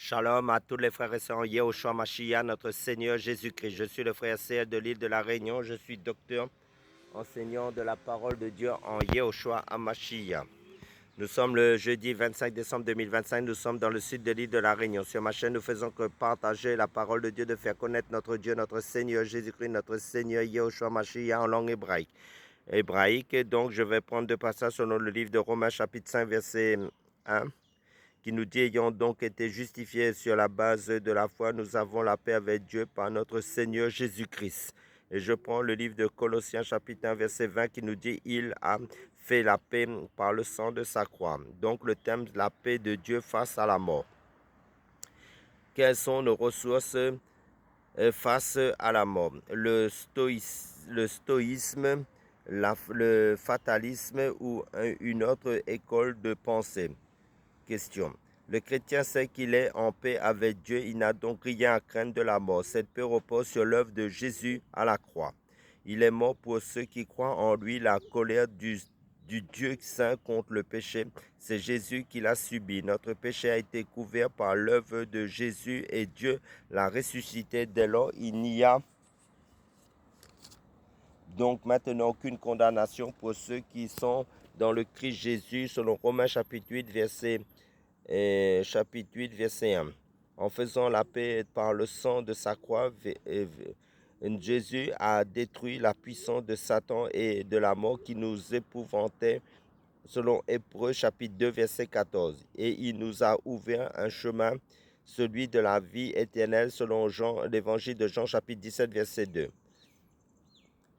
Shalom à tous les frères et sœurs en Yehoshua Mashiach, notre Seigneur Jésus-Christ. Je suis le frère CL de l'île de la Réunion. Je suis docteur, enseignant de la parole de Dieu en Yehoshua Mashiach. Nous sommes le jeudi 25 décembre 2025. Nous sommes dans le sud de l'île de la Réunion. Sur ma chaîne, nous faisons que partager la parole de Dieu, de faire connaître notre Dieu, notre Seigneur Jésus-Christ, notre Seigneur Yehoshua Mashiach en langue hébraïque. Donc, je vais prendre deux passages selon le livre de Romains, chapitre 5, verset 1. Qui nous dit, ayant donc été justifiés sur la base de la foi, nous avons la paix avec Dieu par notre Seigneur Jésus-Christ. Et je prends le livre de Colossiens chapitre 1 verset 20 qui nous dit, il a fait la paix par le sang de sa croix. Donc le thème de la paix de Dieu face à la mort. Quelles sont nos ressources face à la mort? Le stoïsme, le fatalisme ou une autre école de pensée? Question. Le chrétien sait qu'il est en paix avec Dieu, il n'a donc rien à craindre de la mort. Cette paix repose sur l'œuvre de Jésus à la croix. Il est mort pour ceux qui croient en lui. La colère du Dieu saint contre le péché, c'est Jésus qui l'a subi. Notre péché a été couvert par l'œuvre de Jésus et Dieu l'a ressuscité. Dès lors, il n'y a donc maintenant aucune condamnation pour ceux qui sont dans le Christ Jésus, selon Romains chapitre 8, chapitre 8, verset 1. En faisant la paix par le sang de sa croix, Jésus a détruit la puissance de Satan et de la mort qui nous épouvantait, selon Hébreux chapitre 2, verset 14. Et il nous a ouvert un chemin, celui de la vie éternelle, selon l'évangile de Jean chapitre 17, verset 2.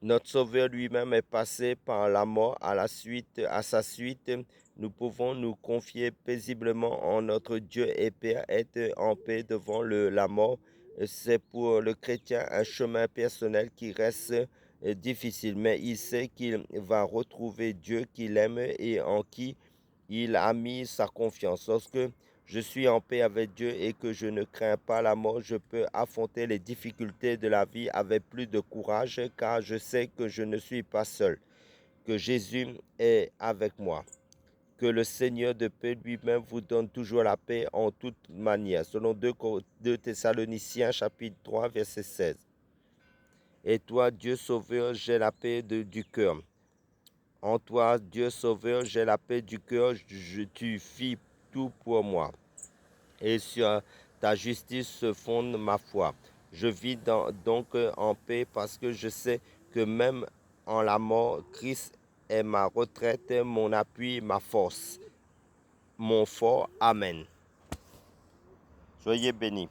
Notre Sauveur lui-même est passé par la mort. À sa suite, nous pouvons nous confier paisiblement en notre Dieu et Père, être en paix devant la mort. C'est pour le chrétien un chemin personnel qui reste difficile, mais il sait qu'il va retrouver Dieu qu'il aime et en qui il a mis sa confiance. Lorsque je suis en paix avec Dieu et que je ne crains pas la mort, je peux affronter les difficultés de la vie avec plus de courage, car je sais que je ne suis pas seul, que Jésus est avec moi. Que le Seigneur de paix lui-même vous donne toujours la paix en toute manière. Selon 2 Thessaloniciens chapitre 3 verset 16. Et toi, Dieu Sauveur, j'ai la paix du cœur. En toi, Dieu Sauveur, j'ai la paix du cœur, tu fis tout pour moi. Et sur ta justice se fonde ma foi. Je vis donc en paix parce que je sais que même en la mort, Christ est ma retraite, mon appui, ma force, mon fort. Amen. Soyez bénis.